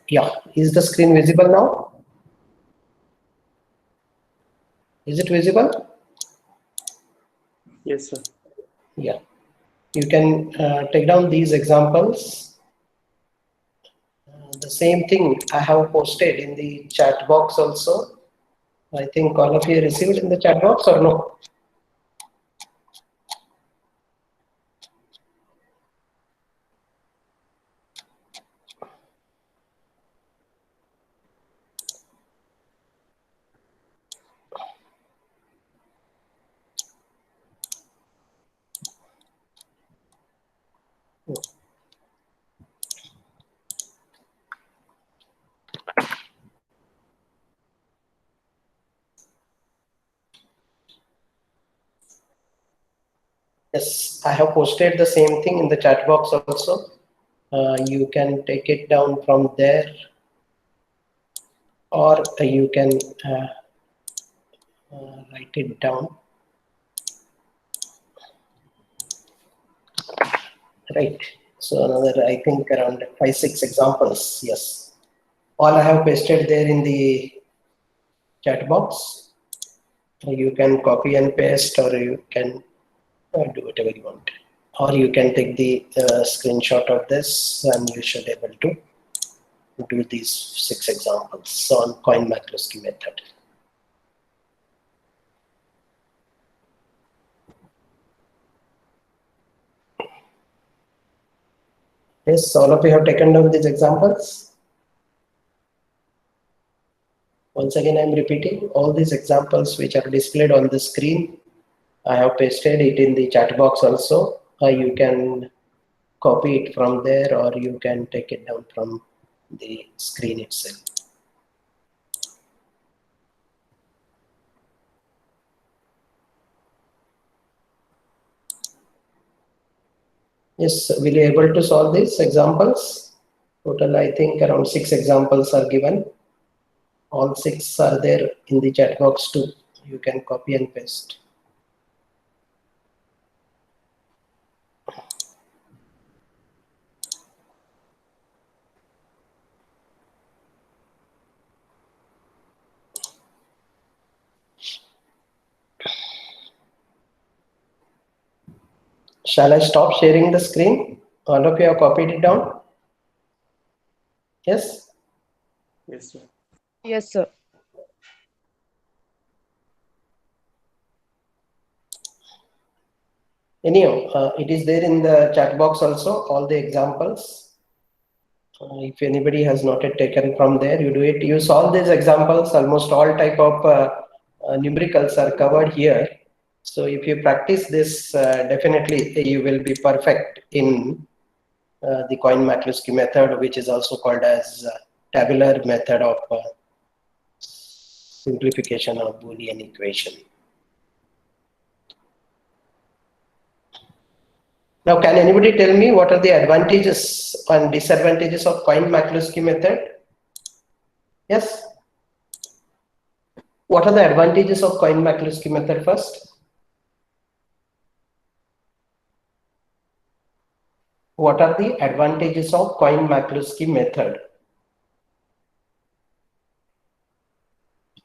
Yeah, is the screen visible now? Is it visible? Yes, sir. Yeah, you can take down these examples. The same thing I have posted in the chat box also. I think all of you received in the chat box or no? Yes, I have posted the same thing in the chat box also. You can take it down from there, or you can write it down. Right. So another, I think around 5-6 examples. Yes. All I have pasted there in the chat box. You can copy and paste, or you can do whatever you want. Or you can take the screenshot of this, and you should be able to do these 6 examples on Coin-McCloskey method. Yes, all of you have taken down these examples. Once again, I'm repeating all these examples which are displayed on the screen. I have pasted it in the chat box also. You can copy it from there, or you can take it down from the screen itself. Yes, will you able to solve these examples? Total, I think around 6 examples are given. All 6 are there in the chat box too. You can copy and paste. Shall I stop sharing the screen? All of you have copied it down? Yes? Yes, sir. Yes, sir. Anyhow, it is there in the chat box also, all the examples. If anybody has not yet taken from there, you do it. You solve these examples, almost all type of numericals are covered here. So if you practice this, definitely you will be perfect in the Coin-McCloskey method, which is also called as tabular method of simplification of Boolean equation. Now, can anybody tell me what are the advantages and disadvantages of Coin-McCloskey method? Yes? What are the advantages of Coin-McCloskey method first? What are the advantages of Coin-McCloskey method?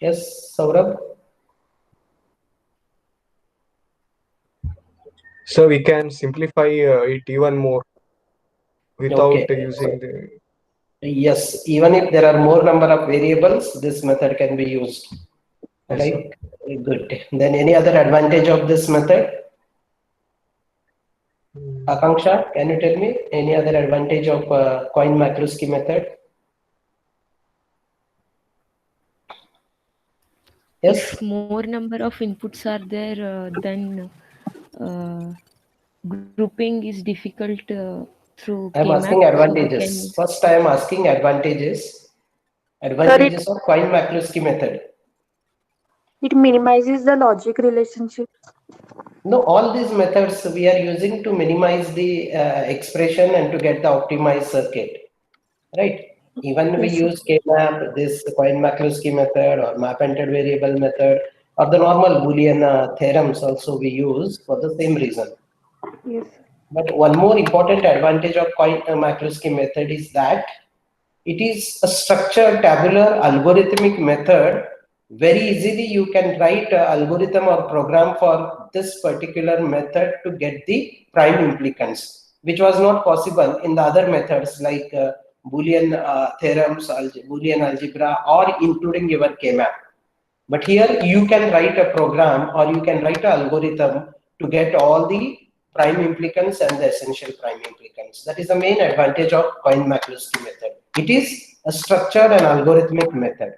Yes, Saurabh? So we can simplify it even more without Okay. using the. Yes, even if there are more number of variables, this method can be used. Yes, Right? Good. Then any other advantage of this method? Akanksha, can you tell me any other advantage of Coin-McCloskey method? Yes. If more number of inputs are there, then grouping is difficult through I am KMap. asking advantages. First, I am asking advantages. Advantages of Coin-McCloskey method. It minimizes the logic relationship. No, all these methods we are using to minimize the expression and to get the optimized circuit, right? Even we Yes, use K-map, this Coin-McCloskey method or map-entered variable method or the normal Boolean theorems also we use for the same reason. yes. But one more important advantage of Coin-McCloskey method is that It is a structured tabular algorithmic method. Very easily you can write an algorithm or program for this particular method to get the prime implicants, which was not possible in the other methods like Boolean theorems, Boolean algebra, or including your K-map. But here you can write a program or you can write an algorithm to get all the prime implicants and the essential prime implicants. That is the main advantage of Cohen-McCluskey method. It is a structured and algorithmic method.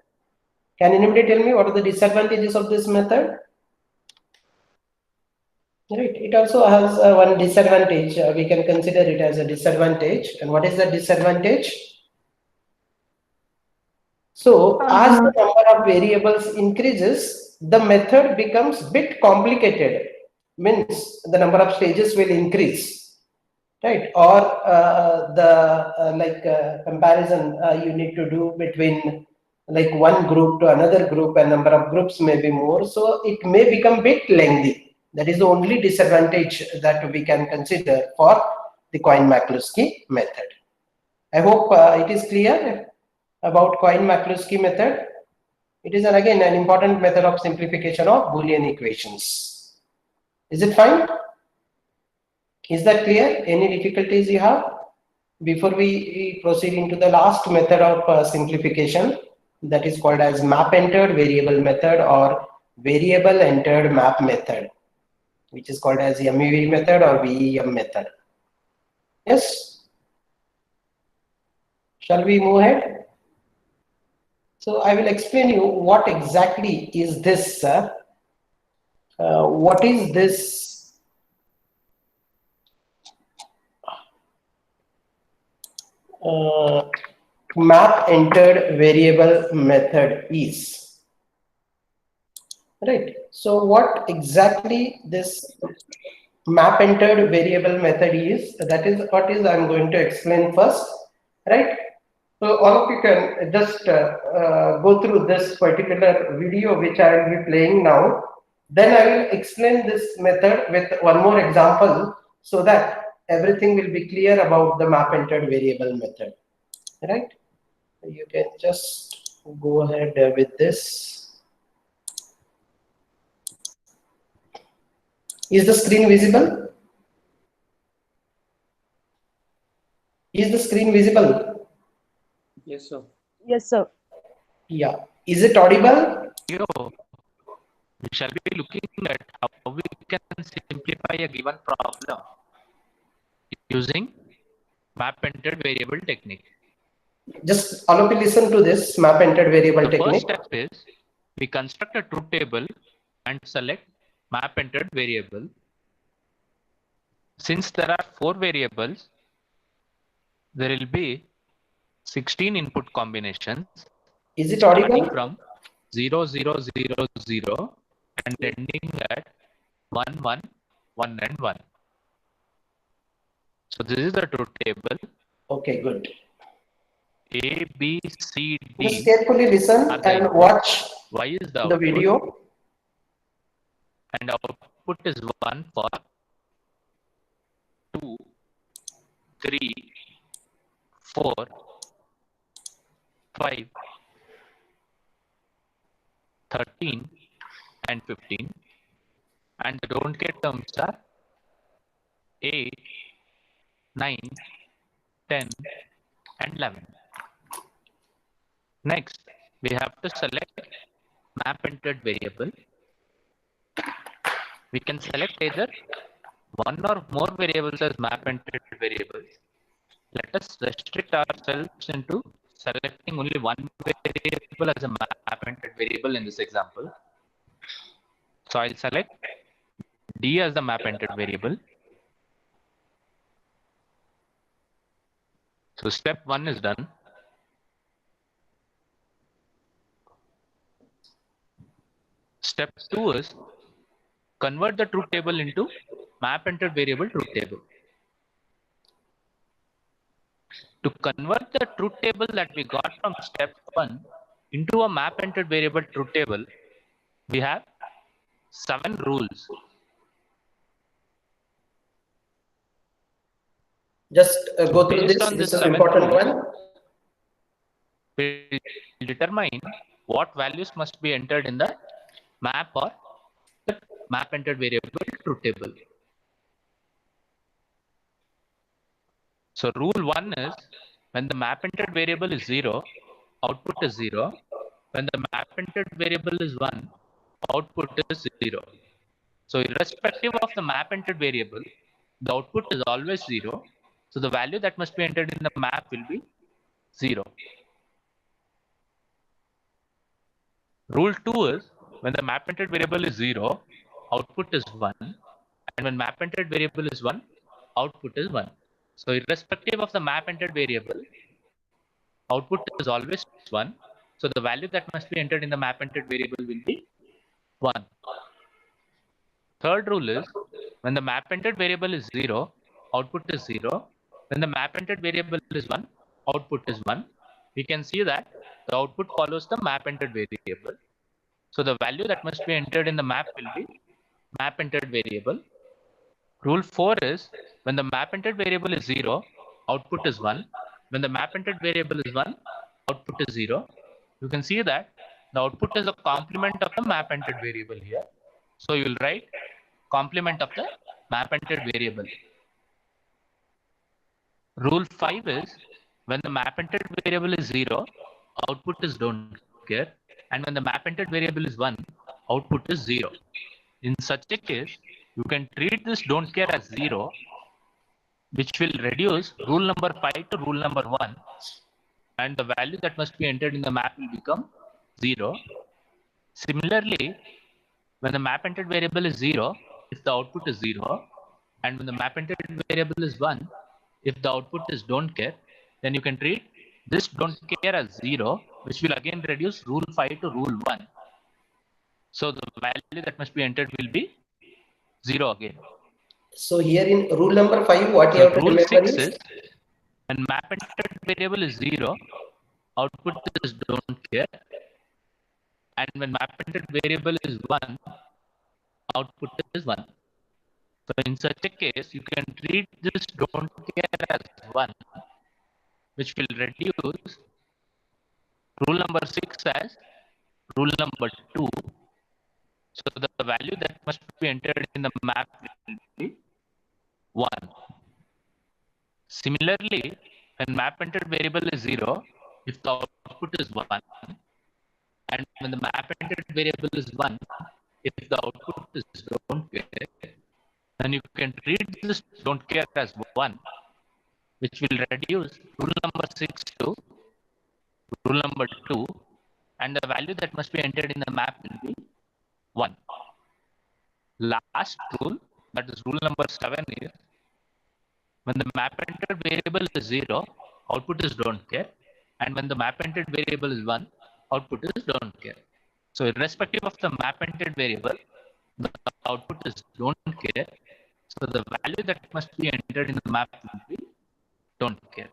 Can anybody tell me what are the disadvantages of this method? Right. It also has one disadvantage. We can consider it as a disadvantage. And what is the disadvantage? So as the number of variables increases, the method becomes bit complicated. Means the number of stages will increase, right? Or the comparison you need to do between like one group to another group, and number of groups may be more. So it may become bit lengthy. That is the only disadvantage that we can consider for the Cohen-McCluskey method. I hope it is clear about Cohen-McCluskey method. It is again an important method of simplification of Boolean equations. Is it fine? Is that clear? Any difficulties you have? Before we proceed into the last method of simplification, that is called as map entered variable method or variable entered map method, which is called as MEV method or VEM method. Yes? Shall we move ahead? So I will explain you what exactly is this. What is this map entered variable method is? Right. So what exactly this map entered variable method is? That is what is I'm going to explain first. Right. So all of you can just go through this particular video which I will be playing now. Then I will explain this method with one more example so that everything will be clear about the map entered variable method. Right? You can just go ahead with this. Is the screen visible? Is the screen visible? Yes, sir. Yes, sir. Yeah. Is it audible? We shall be looking at how we can simplify a given problem using map entered variable technique. Just all of you listen to this map entered variable The technique. first step is we construct a truth table and select map entered variable. Since there are 4 variables, there will be 16 input combinations. Is it Starting audible? from 0, 0, 0, 0 and ending at 1, 1, 1 and 1. So this is the truth table. Okay, good. A, B, C, Just D carefully listen are the and inputs. watch Y is the the output. video. And output is 1 for 2, 3, 4, 5, 13 and 15. And the don't get terms are 8, 9, 10 and 11. Next, we have to select map entered variable. We can select either one or more variables as map entered variables. Let us restrict ourselves into selecting only one variable as a map entered variable in this example. So I'll select D as the map entered variable. So step 1 is done. Step 2 is convert the truth table into map entered variable truth table. To convert the truth table that we got from step 1 into a map entered variable truth table, we have 7 rules. Just go through Based this. on This this is an 7 important rules, one. will determine what values must be entered in the map or the map entered variable truth table. So rule 1 is when the map entered variable is 0, output is 0. When the map entered variable is 1, output is 0. So irrespective of the map entered variable, the output is always 0. So the value that must be entered in the map will be 0. Rule 2 is when the map entered variable is 0, output is 1. And when map entered variable is 1, output is 1. So irrespective of the map entered variable, output is always 1. So the value that must be entered in the map entered variable will be 1. Third rule is when the map entered variable is 0, output is 0. When the map entered variable is 1, output is 1. We can see that the output follows the map entered variable. So the value that must be entered in the map will be map entered variable. Rule 4 is when the map entered variable is 0, output is 1. When the map entered variable is 1, output is 0. You can see that the output is a complement of the map entered variable here. So you will write complement of the map entered variable. Rule 5 is when the map entered variable is 0, output is don't care. And when the map entered variable is 1, output is 0. In such a case, you can treat this don't care as 0, which will reduce rule number 5 to rule number 1. And the value that must be entered in the map will become 0. Similarly, when the map entered variable is 0, if the output is 0, and when the map entered variable is 1, if the output is don't care, then you can treat this don't care as 0, which will again reduce rule 5 to rule 1. So the value that must be entered will be 0 again. So here in rule number 5, what you So have to rule remember 6 is is when map entered variable is 0, output is don't care. And when map entered variable is 1, output is 1. So in such a case, you can treat this don't care as 1, which will reduce rule number 6 as rule number 2. So the value that must be entered in the map will be 1. Similarly, when map entered variable is 0, if the output is 1, and when the map entered variable is 1, if the output is don't care, then you can treat this don't care as 1, which will reduce rule number 6 to rule number 2, and the value that must be entered in the map will be 1. Last rule, that is rule number 7, is when the map entered variable is 0, output is don't care, and when the map entered variable is 1, output is don't care. So irrespective of the map entered variable, the output is don't care. So the value that must be entered in the map will be don't care.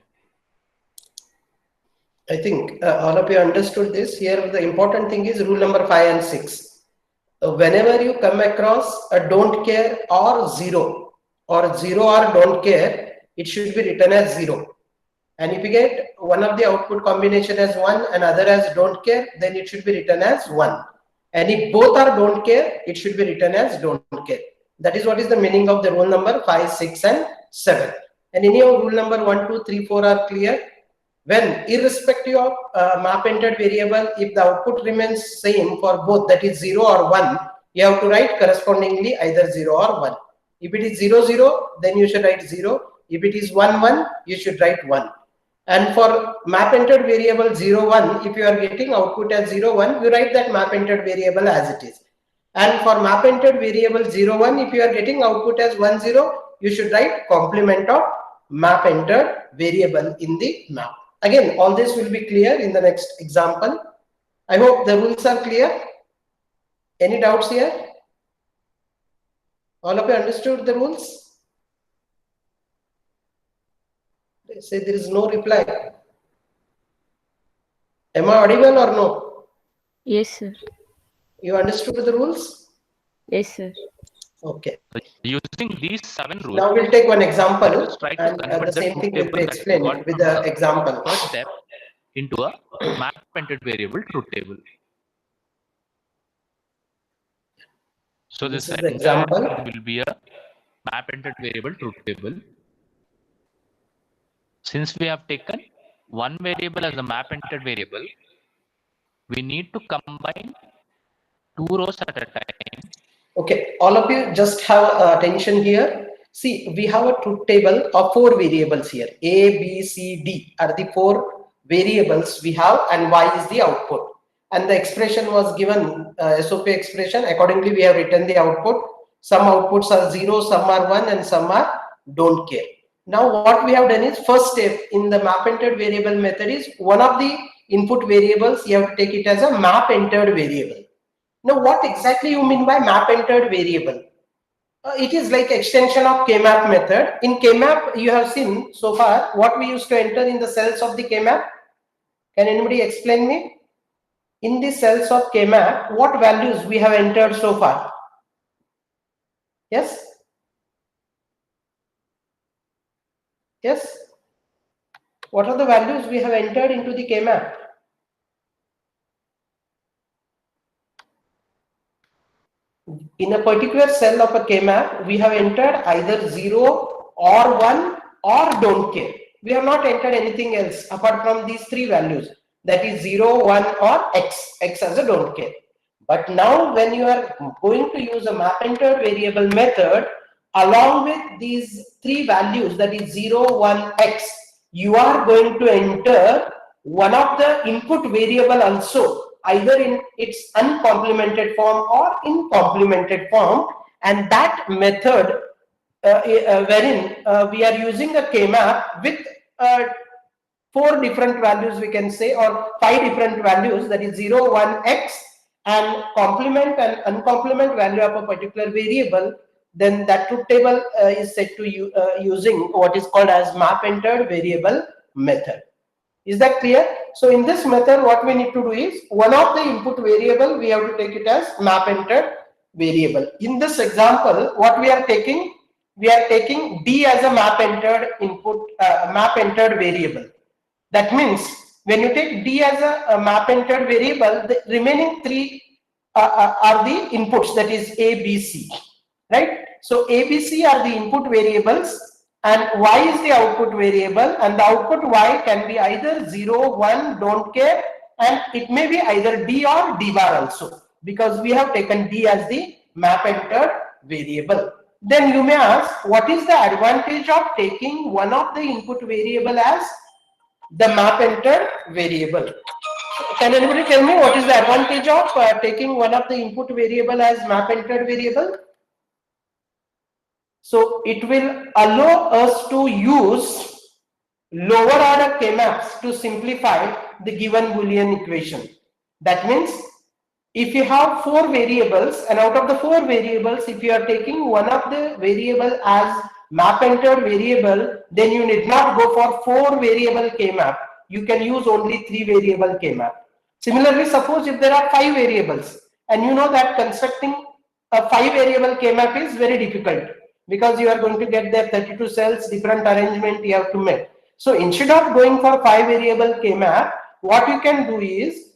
I think all of you understood this. Here the important thing is rule number 5 and 6. Whenever you come across a don't care or 0 or don't care, it should be written as 0. And if you get one of the output combination as 1 and other as don't care, then it should be written as 1. And if both are don't care, it should be written as don't care. That is what is the meaning of the rule number 5, 6 and 7. And anyhow, rule number 1, 2, 3, 4 are clear. When irrespective of map entered variable, if the output remains same for both, that is 0 or 1, you have to write correspondingly either 0 or 1. If it is 0, 0, then you should write 0. If it is 1, 1, you should write 1. And for map entered variable 0, 1, if you are getting output as 0, 1, you write that map entered variable as it is. And for map entered variable 0, 1, if you are getting output as 1, 0, you should write complement of map entered variable in the map. Again, all this will be clear in the next example. I hope the rules are clear. Any doubts here? All of you understood the rules? They say there is no reply. Am I audible or no? Yes, sir. You understood the rules? Yes, sir. Okay. Using these 7 rules, Now we'll take one example let us try to and convert the the same truth thing will table be that we explained got with from the example. first step into a map entered variable truth table. So This this is the entire example. will be a map entered variable truth table. Since we have taken one variable as a map entered variable, we need to combine two rows at a time. Okay, all of you just have attention here. See, we have a truth table of 4 variables here. A, B, C, D are the 4 variables we have, and Y is the output. And the expression was given, SOP expression. Accordingly, we have written the output. Some outputs are 0, some are 1, and some are don't care. Now, what we have done is, first step in the map entered variable method is, one of the input variables, you have to take it as a map entered variable. Now, what exactly you mean by map entered variable? It is like extension of K-map method. In K-map, you have seen so far what we used to enter in the cells of the K-map. Can anybody explain me? In the cells of K-map, what values we have entered so far? Yes? Yes? What are the values we have entered into the K-map? In a particular cell of a K-map, we have entered either 0 or 1 or don't care. We have not entered anything else apart from these 3 values, that is 0, 1 or X as a don't care. But now when you are going to use a map entered variable method, along with these 3 values, that is 0, 1, X, you are going to enter one of the input variable also, either in its uncomplemented form or in complemented form, and that method wherein we are using a K-map with 4 different values, we can say, or 5 different values, that is 0, 1, X, and complement and uncomplement value of a particular variable, then that truth table is set to using what is called as map entered variable method. Is that clear? So in this method, what we need to do is, one of the input variable, we have to take it as map entered variable. In this example, what we are taking D as a map entered input, map entered variable. That means when you take D as a map entered variable, the remaining 3 are the inputs, that is A, B, C, right? So A, B, C are the input variables, and Y is the output variable, and the output Y can be either 0, 1, don't care, and it may be either D or D bar also, because we have taken D as the map entered variable. Then you may ask, what is the advantage of taking one of the input variable as the map entered variable? Can anybody tell me what is the advantage of taking one of the input variable as map entered variable? So it will allow us to use lower order K-maps to simplify the given Boolean equation. That means if you have 4 variables, and out of the 4 variables, if you are taking one of the variable as map entered variable, then you need not go for 4 variable K-map. You can use only 3 variable K-map. Similarly, suppose if there are 5 variables, and you know that constructing a 5 variable K-map is very difficult, because you are going to get there 32 cells, different arrangement you have to make. So instead of going for 5 variable K-map, what you can do is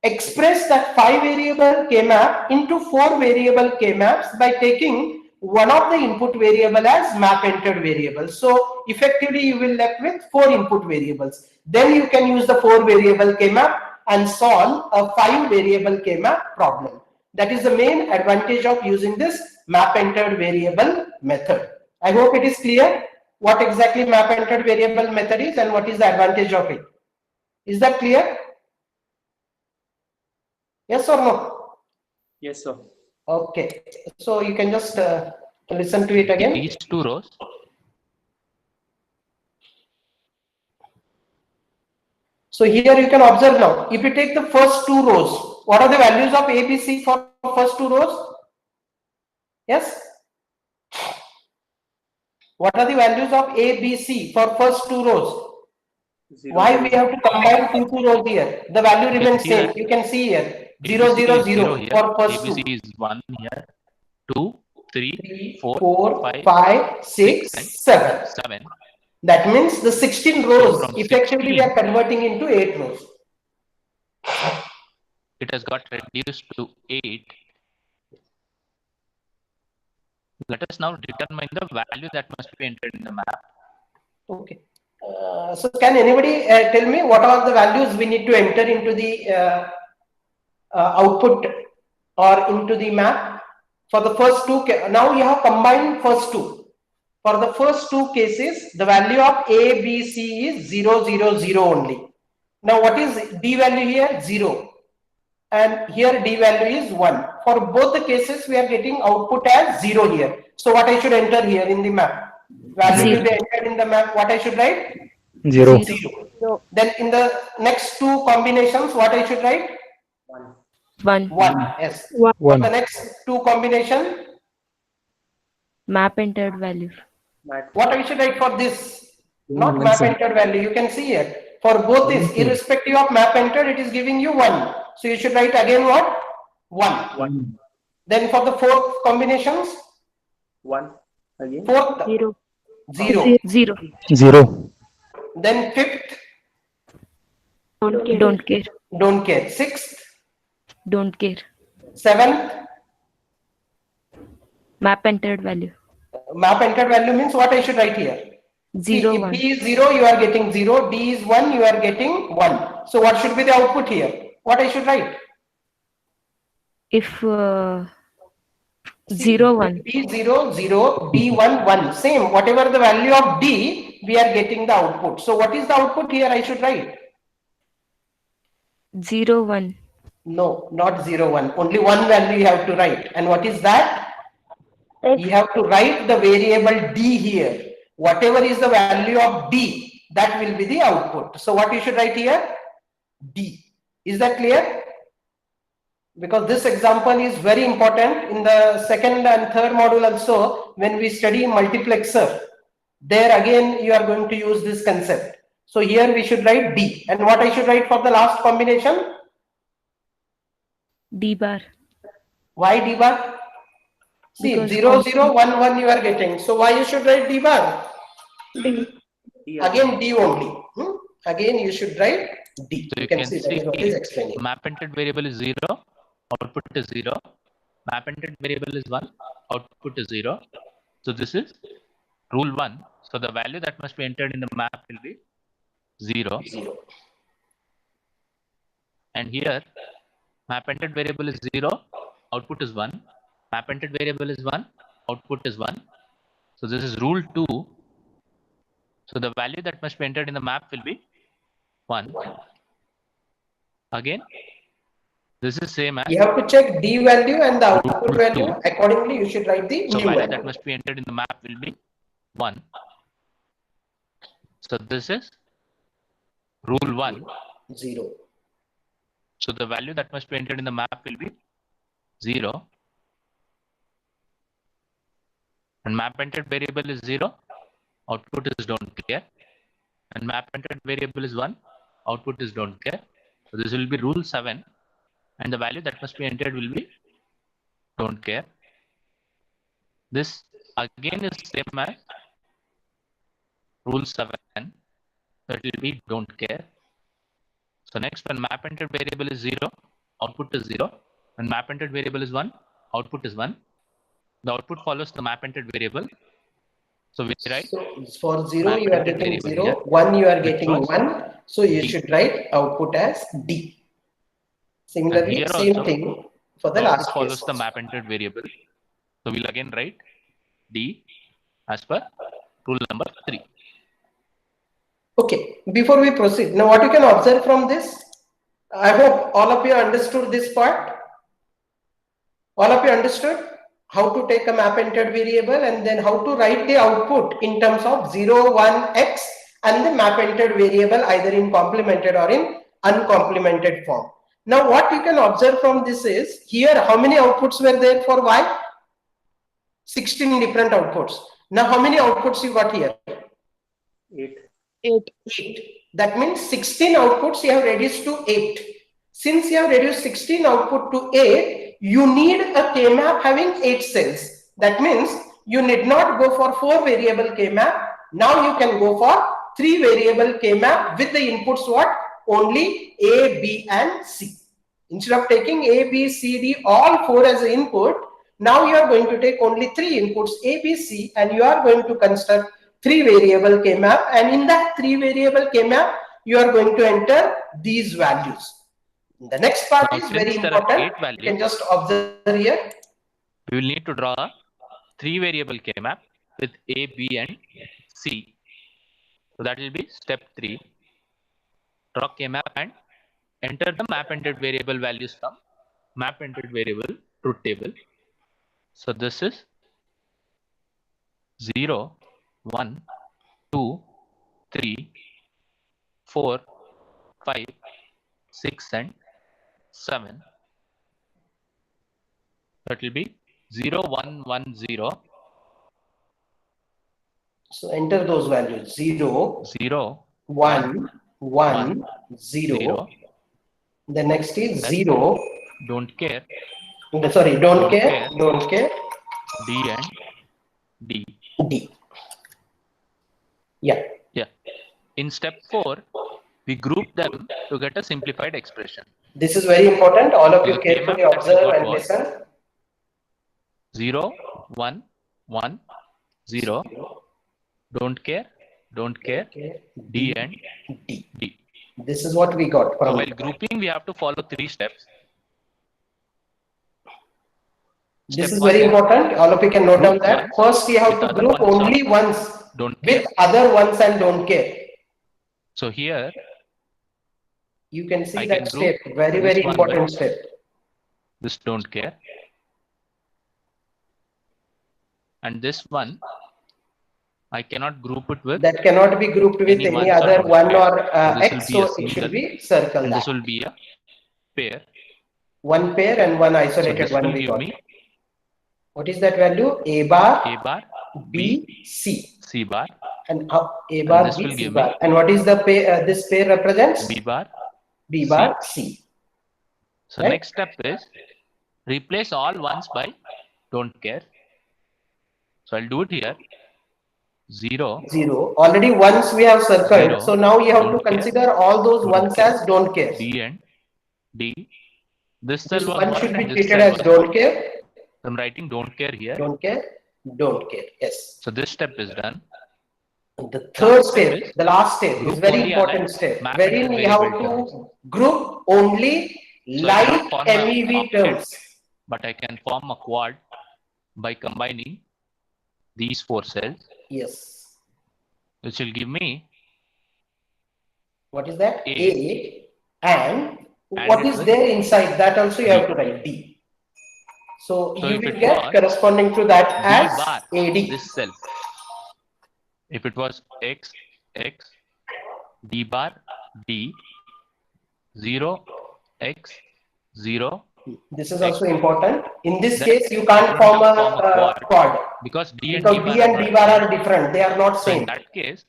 express that 5 variable K-map into 4 variable K-maps by taking one of the input variable as map entered variable. So effectively you will left with 4 input variables. Then you can use the 4 variable K-map and solve a 5 variable K-map problem. That is the main advantage of using this map entered variable method. I hope it is clear what exactly map entered variable method is and what is the advantage of it. Is that clear? Yes or no? Yes, sir. Okay, so you can just listen to it again. These 2 rows. So here you can observe now, if you take the first 2 rows, what are the values of A, B, C for first 2 rows? Yes? What are the values of A, B, C for first 2 rows? 0, Why 0, we have to combine 2 rows here? The value remains same. You can see here 0, 0, 0 for first 2. ABC is 1 here, 2, 3, 3, 4, 4, 5, 5, 6, and 7. 7. That means the 16 rows, From effectively we 16, are converting into 8 rows. it has got reduced to 8. Let us now determine the value that must be entered in the map. Okay. So can anybody tell me what are the values we need to enter into the output or into the map for the first two? Now you have combined first two. For the first two cases, the value of A, B, C is 0, 0, 0 only. Now what is D value here? 0. And here D value is 1. For both the cases, we are getting output as 0 here. So what I should enter here in the map? Value will be entered in the map. What I should write? 0. 0. Then in the next two combinations, what I should write? 1. 1. Yes. 1. For the next two combination, Map entered value. what I should write for this? Not map entered value. You can see here. For both this, irrespective of map entered, it is giving you 1. So you should write again what? 1. Then for the fourth combinations, 1 again. fourth 0. 0. 0. 0. Then fifth, Don't care. Don't care. don't care. Sixth, Don't care. seventh, Map entered value. map entered value means what I should write here? 0, See, if 1. D is 0, you are getting 0. D is 1, you are getting 1. So what should be the output here? What I should write? If See, 0, 1. D 0, 0, D 1, 1. Same, whatever the value of D, we are getting the output. So what is the output here I should write? 0, 1. No, not 0, 1. Only one value you have to write. And what is that? You have to write the variable D here. Whatever is the value of D, that will be the output. So what you should write here? D. Is that clear? Because this example is very important in the second and third module also. When we study multiplexer, there again you are going to use this concept. So here we should write D. And what I should write for the last combination? D bar. Why D bar? See, Because 0, 0, 1, 1 you are getting. So why you should write D bar? D. Again D only. Again you should write D. So You can see that is what is see explaining. map entered variable is 0, output is 0. Map entered variable is 1, output is 0. So this is rule 1. So the value that must be entered in the map will be 0. 0. And here map entered variable is 0, output is 1. Map entered variable is 1, output is 1. So this is rule 2. So the value that must be entered in the map will be 1. Again, this is same as You have to check D value and the output Rule value. 2. Accordingly, you should write the so new value value. that must be entered in the map will be 1. So this is rule 1. 0. So the value that must be entered in the map will be 0. And map entered variable is 0, output is don't care. And map entered variable is 1, output is don't care. So this will be rule 7. And the value that must be entered will be don't care. This again is same as rule 7. So it will be don't care. So next, when map entered variable is 0, output is 0. When map entered variable is 1, output is 1. The output follows the map entered variable. So we write So for 0, map you are entered getting variable 0. here, 1, you are which getting was 1. So you D. should write output as D. Similarly, here same also, thing for the the last output follows case. the map entered variable. So we'll again write D as per rule number 3. Okay, before we proceed, now what you can observe from this, I hope all of you understood this part. All of you understood how to take a map entered variable and then how to write the output in terms of 0, 1, X and the map entered variable either in complemented or in uncomplemented form. Now what you can observe from this is, here how many outputs were there for Y? 16 different outputs. Now how many outputs you got here? 8. 8. That means 16 outputs you have reduced to 8. Since you have reduced 16 output to 8, you need a K-map having 8 cells. That means you need not go for 4 variable K-map. Now you can go for 3 variable K-map with the inputs what? Only A, B and C. Instead of taking A, B, C, D, all 4 as an input, now you are going to take only 3 inputs A, B, C, and you are going to construct 3 variable K-map, and in that 3 variable K-map, you are going to enter these values. The next part Now, is since very there are important. 8 You values, can just observe here. we will need to draw a 3 variable K-map with A, B, and C. So that will be step 3. Draw K-map and enter the map entered variable values from map entered variable truth table. So this is 0, 1, 2, 3, 4, 5, 6, and 7. That will be 0, 1, 1, 0. So enter those values 0, 0, 1, 1, 0. 0. The next is Then 0. Don't care, Sorry, don't Don't care, care. don't care, D, and D. D. Yeah. Yeah. In step 4, we group them to get a simplified expression. This is very important. All of So you the carefully K-map that we observe got and was listen. 0, 1, 1, 0. Don't care, Okay. D, and D. D. This is what we got So from while grouping, we have to follow 3 steps. This Step is 1 very important. All of you can note down Group that. ones First, you have with to other group ones only of ones don't care. with other ones and don't care. So here You can see I that can group step. Very, this very one important with step. this don't care. And this one, I cannot group it with, That cannot be grouped with Any any ones or other don't one care. or So this will X, be a so it should single, be circle and that. this will be a pair. One pair and one So isolated this one will we give got. me What is that value? A bar, A bar, B, C. C bar, And A bar, this B, will C give bar. me And what is the pair, this pair represents? B bar, B C. bar, C. So Right? next step is replace all ones by don't care. So I'll do it here. 0, 0. Already once we have circled. 0, So now you have to don't care, consider all those don't ones care, as don't care. D, and D. This This cell was one 1 should be and this treated cell as was don't 1. care. So I'm writing don't care here. Don't care. Don't care. Yes. So this step is done. The third Last step step, is the last step is group very only important aligned step, map wherein entered we have variable to terms. group only So I cannot like form a MEV octet, terms. but I can form a quad by combining these 4 cells, Yes. which will give me What is that? A. A. And And what it is with there inside that also you D. have to write D. So So you if will it get was corresponding to that D as bar, AD. this cell, if it was X, X, D bar, D, 0, X, 0, This is X, also important. In this then case, you I can't couldn't form form a a quad because D and because D bar D are and D not bar same. are different. They are not So in same. that case,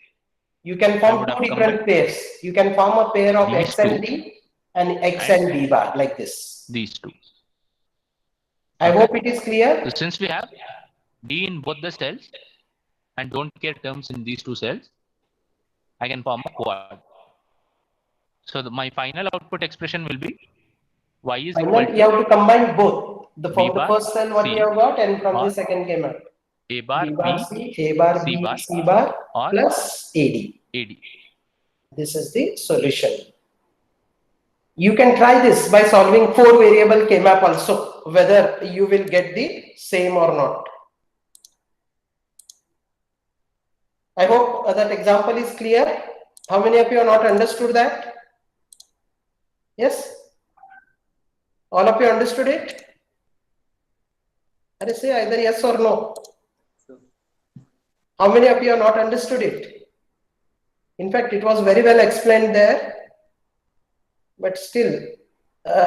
You can I form would two have different combined pairs. You can form a pair of these X and two D and X and and D bar like this. these two. I Okay. hope it is clear. So since we have D in both the cells and don't care terms in these 2 cells, I can form a quad. So my final output expression will be y is equal Finally, you to have to combine both. B From the bar first cell what C we have got and from or the second came out. A bar B bar B C, A bar C B, bar C bar or plus AD. AD. This is the solution. You can try this by solving 4 variable K-map also, whether you will get the same or not. I hope that example is clear. How many of you have not understood that? Yes? All of you understood it? I say either yes or no. How many of you have not understood it? In fact, it was very well explained there. But still,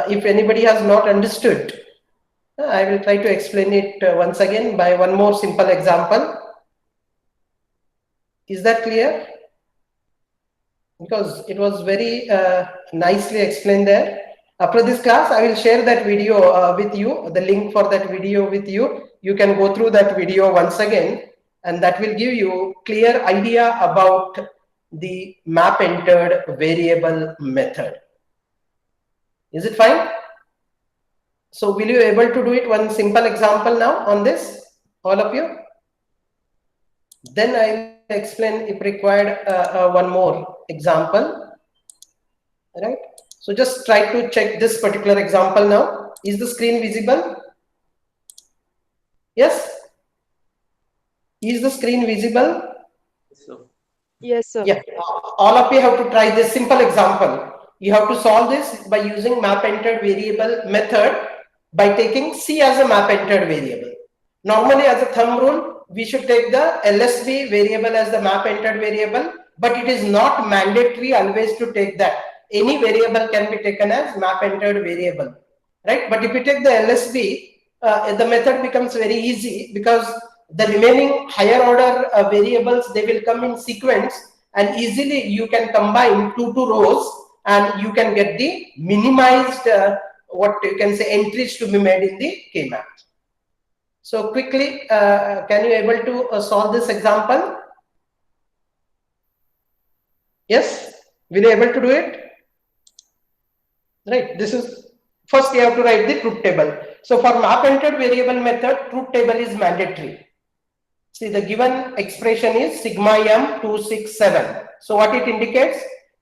if anybody has not understood, I will try to explain it once again by one more simple example. Is that clear? Because it was very nicely explained there. After this class, I will share that video with you, the link for that video with you. You can go through that video once again, and that will give you clear idea about the map entered variable method. Is it fine? So will you able to do it one simple example now on this, all of you? Then I will explain if required one more example, right? So just try to check this particular example now. Is the screen visible? Yes? Is the screen visible? So Yes, sir. Yeah, all of you have to try this simple example. You have to solve this by using map entered variable method by taking C as a map entered variable. Normally, as a thumb rule, we should take the LSB variable as the map entered variable, but it is not mandatory always to take that. Any variable can be taken as map entered variable, right? But if you take the LSB, the method becomes very easy because the remaining higher order variables, they will come in sequence, and easily you can combine two rows and you can get the minimized what you can say entries to be made in the K-map. So quickly, can you able to solve this example? Yes, will you able to do it? Right, this is first you have to write the truth table. So for map entered variable method, truth table is mandatory. See, the given expression is sigma m 2, 6, 7. So what it indicates?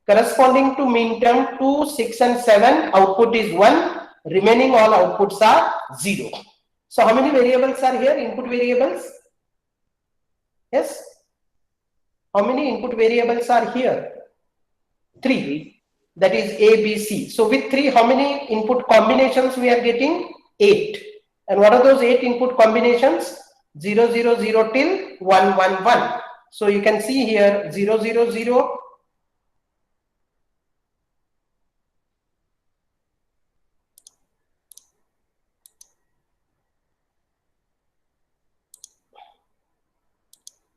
Corresponding to mean term 2, 6 and 7, output is 1. Remaining all outputs are 0. So how many variables are here? Input variables? Yes? How many input variables are here? 3. That is A, B, C. So with 3, how many input combinations we are getting? 8. And what are those 8 input combinations? 0, 0, 0 till 1, 1, 1. So you can see here 0, 0, 0.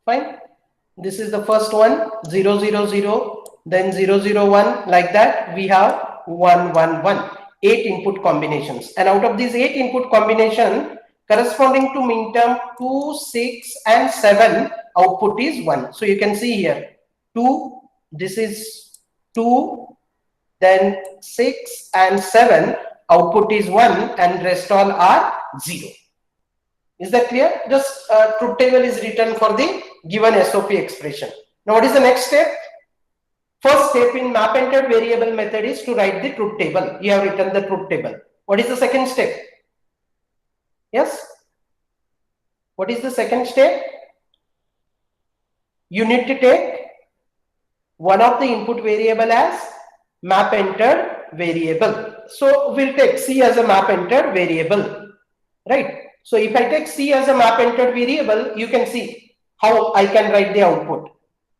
Fine. This is the first one, 0, 0, 0, then 0, 0, 1, like that. We have 1, 1, 1, 8 input combinations. And out of these 8 input combination, corresponding to min term 2, 6, and 7, output is 1. So you can see here 2, this is 2, then 6 and 7, output is 1, and rest all are 0. Is that clear? Just truth table is written for the given SOP expression. Now what is the next step? First step in map entered variable method is to write the truth table. You have written the truth table. What is the second step? Yes? What is the second step? You need to take one of the input variable as map entered variable. So we'll take C as a map entered variable, right? So if I take C as a map entered variable, you can see how I can write the output.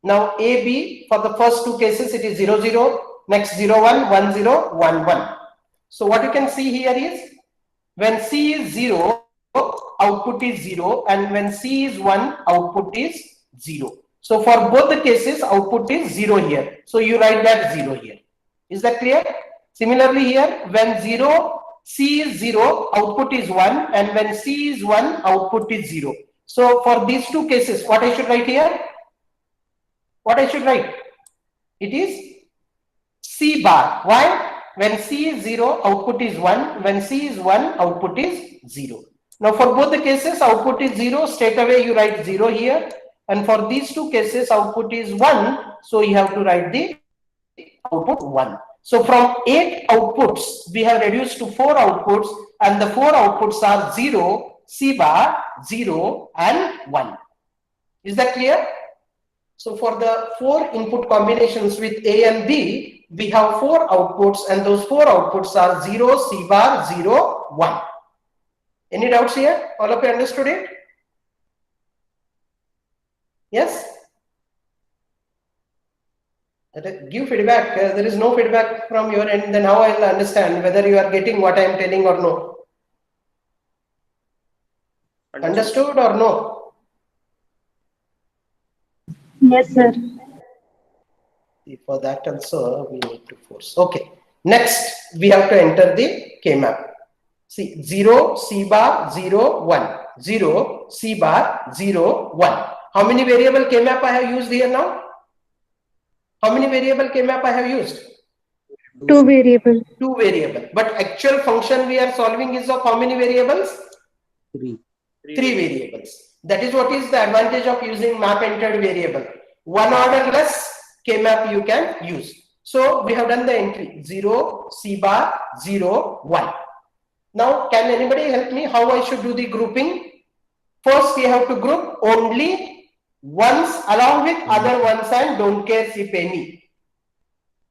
Now A, B, for the first two cases, it is 0, 0, next 0, 1, 1, 0, 1, 1. So what you can see here is when C is 0, output is 0, and when C is 1, output is 0. So for both the cases, output is 0 here. So you write that 0 here. Is that clear? Similarly here, when C is 0, output is 1, and when C is 1, output is 0. So for these two cases, what I should write here? What I should write? It is C bar. Why? When C is 0, output is 1. When C is 1, output is 0. Now for both the cases, output is 0. Straight away you write 0 here. And for these two cases, output is 1. So you have to write the output 1. So from 8 outputs, we have reduced to 4 outputs, and the 4 outputs are 0, C bar, 0, and 1. Is that clear? So for the 4 input combinations with A and B, we have 4 outputs, and those 4 outputs are 0, C bar, 0, 1. Any doubts here? All of you understood it? Yes? Give feedback. There is no feedback from your end, then how I will understand whether you are getting what I am telling or no. Understood or no? Yes, sir. For that also we need to force. Okay. Next, we have to enter the K-map. See, 0, C bar, 0, 1. 0, C bar, 0, 1. How many variable K-map I have used here now? How many variable K-map I have used? Two variable. Two variable. But actual function we are solving is of how many variables? Three. Three variables. That is what is the advantage of using map entered variable. One order less K-map you can use. So we have done the entry 0, C bar, 0, 1. Now can anybody help me how I should do the grouping? First we have to group only ones along with other ones and don't care if any.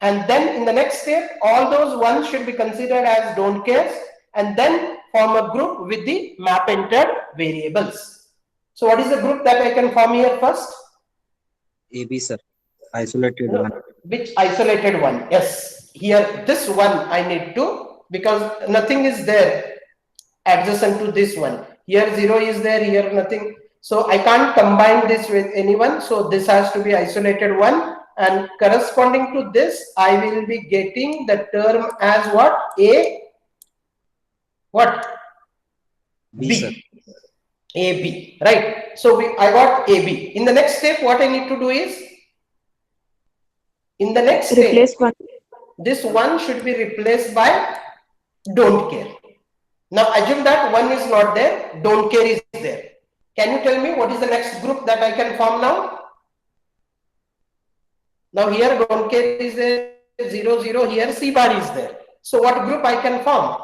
And then in the next step, all those ones should be considered as don't cares and then form a group with the map entered variables. So what is the group that I can form here first? AB, sir. Isolated No, one. which isolated one? Yes. Here, this one I need to, because nothing is there adjacent to this one. Here 0 is there, here nothing. So I can't combine this with anyone. So this has to be isolated one. And corresponding to this, I will be getting the term as what? A, what? B, sir. AB, right? So I got AB. In the next step, what I need to do is, in the next step, Replace one. this one should be replaced by don't care. Now assume that one is not there, don't care is there. Can you tell me what is the next group that I can form now? Now here don't care is there, 0, 0, here C bar is there. So what group I can form?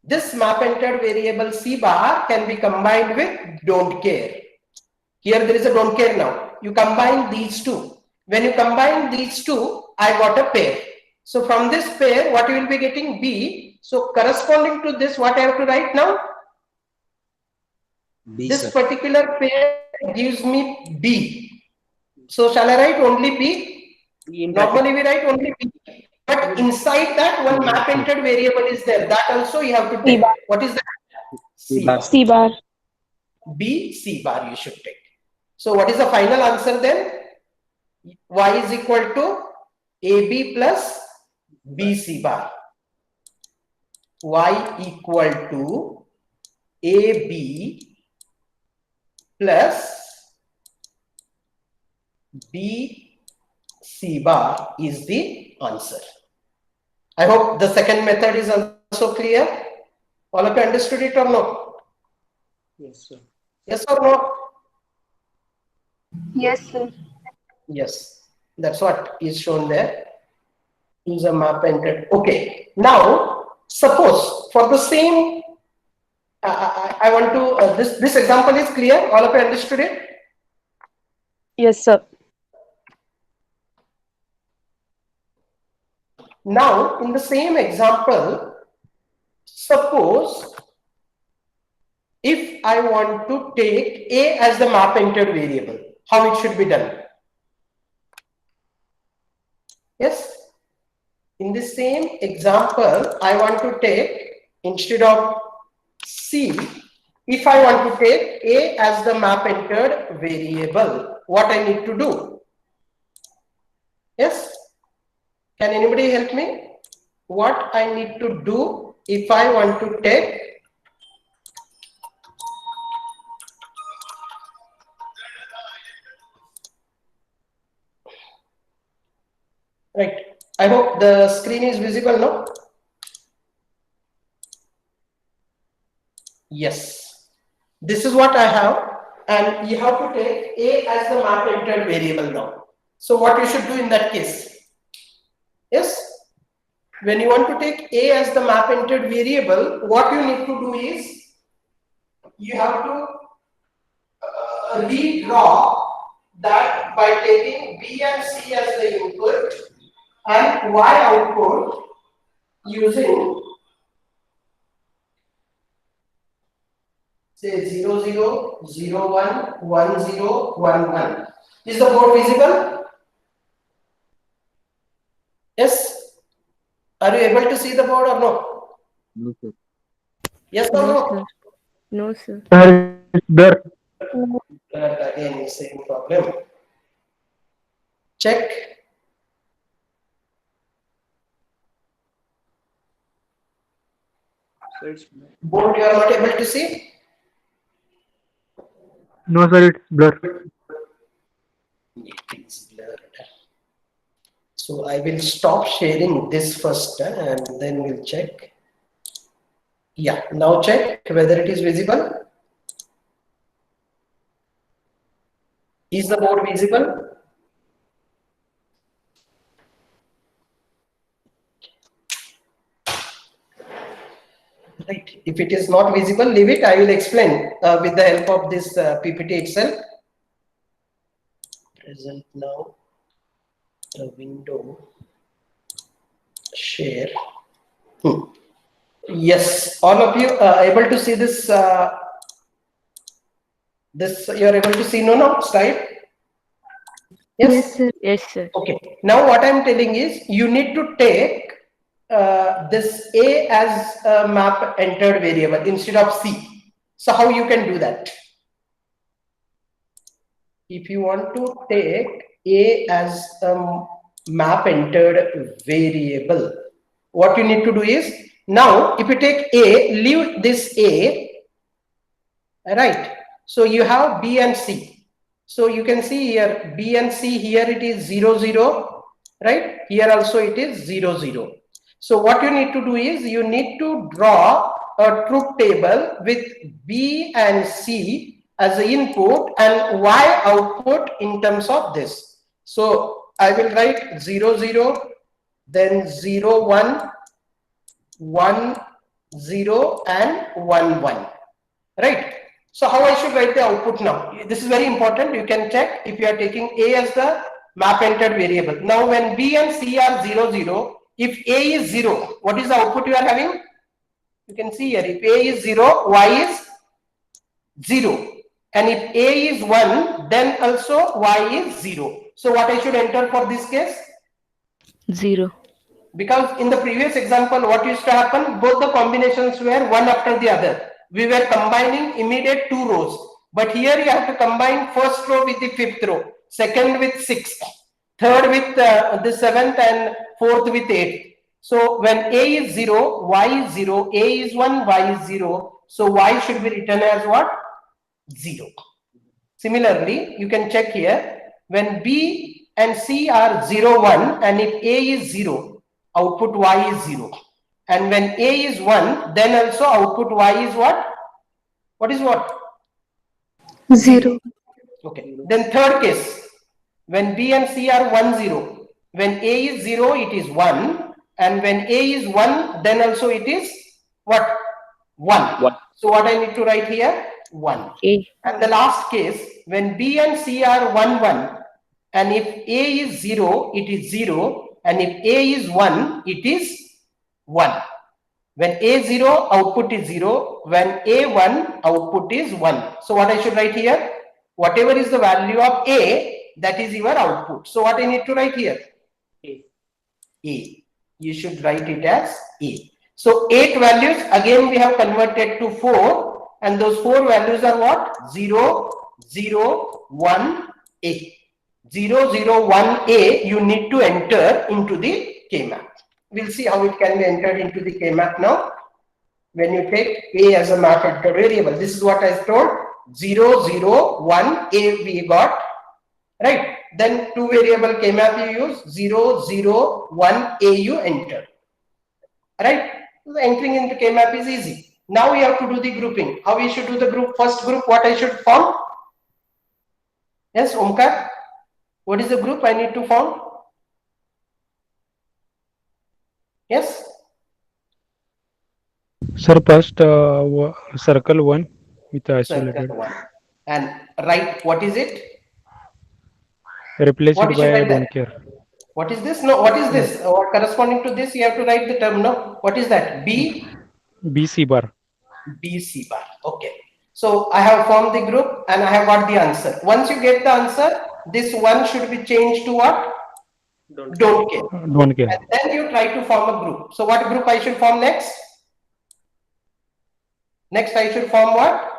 This map entered variable C bar can be combined with don't care. Here there is a don't care now. You combine these two. When you combine these two, I got a pair. So from this pair, what you will be getting? B. So corresponding to this, what I have to write now? B, This sir. particular pair gives me B. So shall I write only B? Normally we write only B. But inside that one map entered variable is there. That also you have to take. bar. What is that? C bar. C bar. B, C bar you should take. So what is the final answer then? Y is equal to AB plus BC bar. Y equal to AB plus BC bar is the answer. I hope the second method is also clear. All of you understood it or no? Yes, sir. Yes or no? Yes, sir. Yes, that's what is shown there. Use a map entered. Okay, now suppose for the same, I want to, this example is clear. All of you understood it? Yes, sir. Now, in the same example, suppose if I want to take A as the map entered variable, how it should be done? Yes. In the same example, I want to take, instead of C, if I want to take A as the map entered variable, what I need to do? Yes. Can anybody help me? What I need to do if I want to take right? I hope the screen is visible now. Yes. This is what I have, and you have to take A as the map entered variable now. So what you should do in that case? Yes. When you want to take A as the map entered variable, what you need to do is you have to redraw that by taking B and C as the input and Y output using say 0, 0, 0, 1, 1, 0, 1, 1. Is the board visible? Yes. Are you able to see the board or no? No, sir. Yes or No, no? sir. No, sir. Sir, it's there. Again, same problem. Check. So it's Board you are not able to see? No, sir, it's blur. It is blurred. So I will stop sharing this first and then we'll check. Yeah, now check whether it is visible. Is the board visible? Right. If it is not visible, leave it. I will explain with the help of this PPT itself. Present now. The window. Share. Yes, all of you able to see this? This you are able to see no slide. Yes, sir. Yes, sir. Okay. Now what I am telling is you need to take this A as a map entered variable instead of C. So how you can do that? If you want to take A as a map entered variable, what you need to do is, now if you take A, leave this A, right? So you have B and C. So you can see here B and C, here it is 0, 0, right? Here also it is 0, 0. So what you need to do is you need to draw a truth table with B and C as the input and Y output in terms of this. So I will write 0, 0, then 0, 1, 1, 0 and 1, 1, right? So how I should write the output now? This is very important. You can check if you are taking A as the map entered variable. Now when B and C are 0, 0, if A is 0, what is the output you are having? You can see here, if A is 0, Y is 0. And if A is 1, then also Y is 0. So what I should enter for this case? 0. Because in the previous example, what used to happen, both the combinations were one after the other. We were combining immediate two rows. But here you have to combine first row with the fifth row, second with sixth, third with the seventh, and fourth with eighth. So when A is 0, Y is 0, A is 1, Y is 0. So Y should be written as what? 0. Similarly, you can check here, when B and C are 0, 1, and if A is 0, output Y is 0. And when A is 1, then also output Y is what? What is what? 0. Okay. Then third case, when B and C are 1, 0. When A is 0, it is 1. And when A is 1, then also it is what? 1. So what I need to write here? 1. A. And the last case, when B and C are 1, 1. And if A is 0, it is 0. And if A is 1, it is 1. When A 0, output is 0. When A 1, output is 1. So what I should write here? Whatever is the value of A, that is your output. So what I need to write here? A. A. You should write it as A. So 8 values, again we have converted to 4. And those 4 values are what? 0, 0, 1, A. 0, 0, 1, A you need to enter into the K-map. We'll see how it can be entered into the K-map now. When you take A as a map entered variable, this is what I told. 0, 0, 1, A we got, right? Then 2 variable K-map you use, 0, 0, 1, A you enter, right? So entering into K-map is easy. Now we have to do the grouping. How we should do the group? First group, what I should form? Yes, Omkar? What is the group I need to form? Yes? Sir, first circle 1 with isolated. Circle 1. And write, what is it? Replace What it should by I I don't care. What is this? No, what is this? Corresponding to this, you have to write the term. No, what is that? B? BC bar. BC bar. Okay. So I have formed the group and I have got the answer. Once you get the answer, this one should be changed to what? Don't care. Don't care. And then you try to form a group. So what group I should form next? Next I should form what?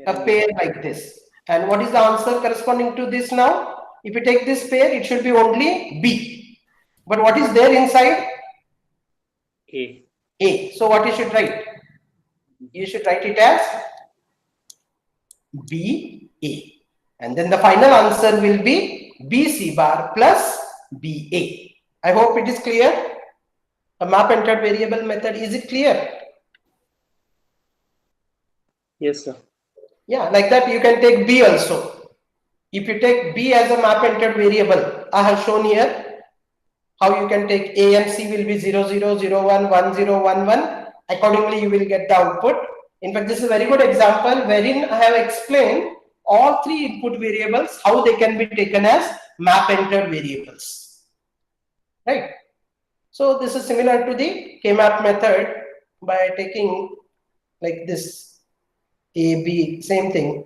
A pair like this. And what is the answer corresponding to this now? If you take this pair, it should be only B. But what is there inside? A. A. So what you should write? You should write it as B A. And then the final answer will be BC bar plus BA. I hope it is clear. A map entered variable method, is it clear? Yes, sir. Yeah, like that you can take B also. If you take B as a map entered variable, I have shown here how you can take A and C will be 0, 0, 0, 1, 1, 0, 1, 1. Accordingly, you will get the output. In fact, this is a very good example wherein I have explained all three input variables, how they can be taken as map entered variables. Right? So this is similar to the K-map method by taking like this A, B, same thing.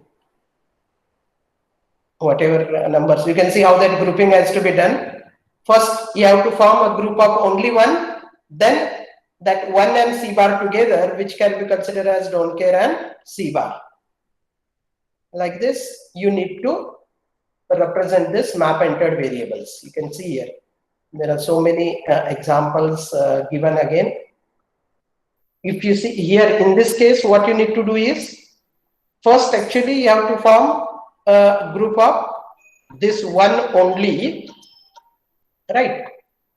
Whatever numbers, you can see how that grouping has to be done. First, you have to form a group of only one, then that 1 and C bar together, which can be considered as don't care and C bar. Like this, you need to represent this map entered variables. You can see here, there are so many examples given again. If you see here in this case, what you need to do is, first actually you have to form a group of this one only, right?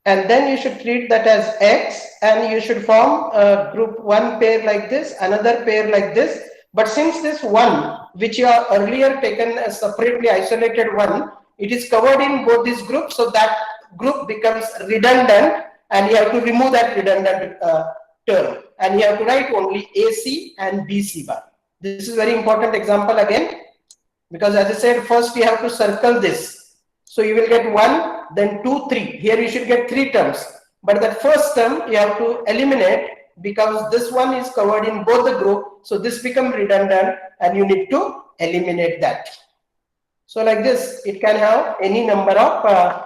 And then you should treat that as X, and you should form a group one pair like this, another pair like this. But since this one, which you are earlier taken as separately isolated one, it is covered in both these groups, so that group becomes redundant, and you have to remove that redundant term, and you have to write only AC and BC bar. This is very important example again, because as I said, first you have to circle this. So you will get 1, then 2, 3. Here you should get 3 terms. But that first term you have to eliminate, because this one is covered in both the group. So this becomes redundant, and you need to eliminate that. So like this, it can have any number of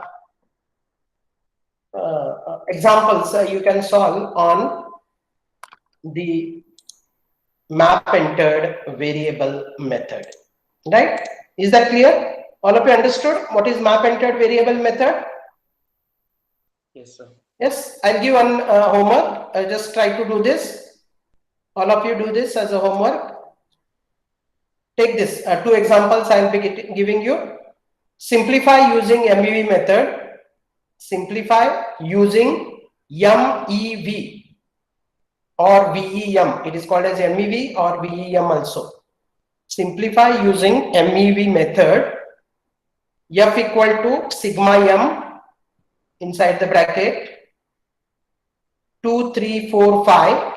examples you can solve on the map entered variable method. Right? Is that clear? All of you understood what is map entered variable method? Yes, sir. Yes, I'll give one homework. I'll just try to do this. All of you do this as a homework. Take this, 2 examples I'll be giving you. Simplify using MEV method. Simplify using MEV or VEM. It is called as MEV or VEM also. Simplify using MEV method. F equal to sigma m inside the bracket 2, 3, 4, 5,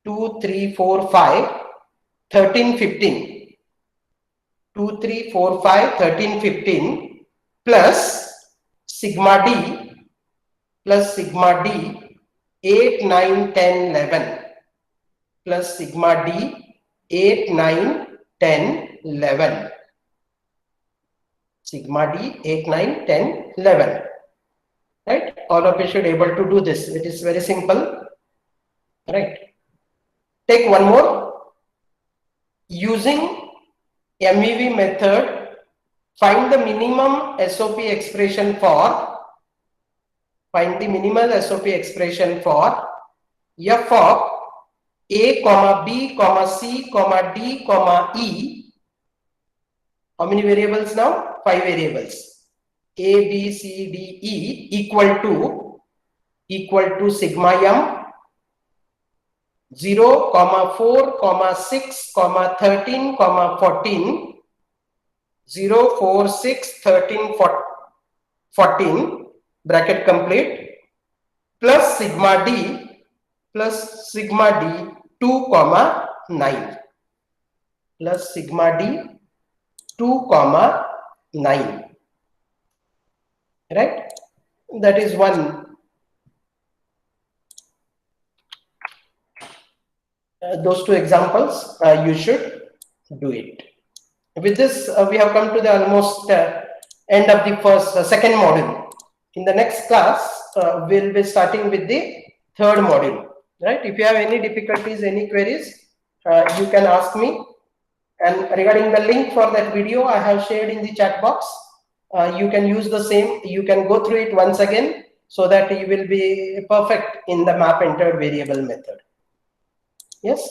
2, 3, 4, 5, 13, 15, 2, 3, 4, 5, 13, 15 plus sigma d 8, 9, 10, 11 plus sigma d 8, 9, 10, 11. Sigma d 8, 9, 10, 11. Right? All of you should be able to do this. It is very simple. Right? Take one more. Using MEV method, find the minimum SOP expression for f of A, B, C, D, E. How many variables now? 5 variables. A, B, C, D, E equal to sigma m 0, 4, 6, 13, 14, 0, 4, 6, 13, 14, bracket complete, plus sigma d 2, 9, plus sigma d 2, 9. Right? That is one. Those 2 examples, you should do it. With this, we have come to the almost end of the second module. In the next class, we'll be starting with the third module. Right? If you have any difficulties, any queries, you can ask me. And regarding the link for that video, I have shared in the chat box. You can use the same. You can go through it once again, so that you will be perfect in the map entered variable method. Yes.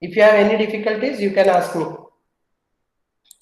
If you have any difficulties, you can ask me.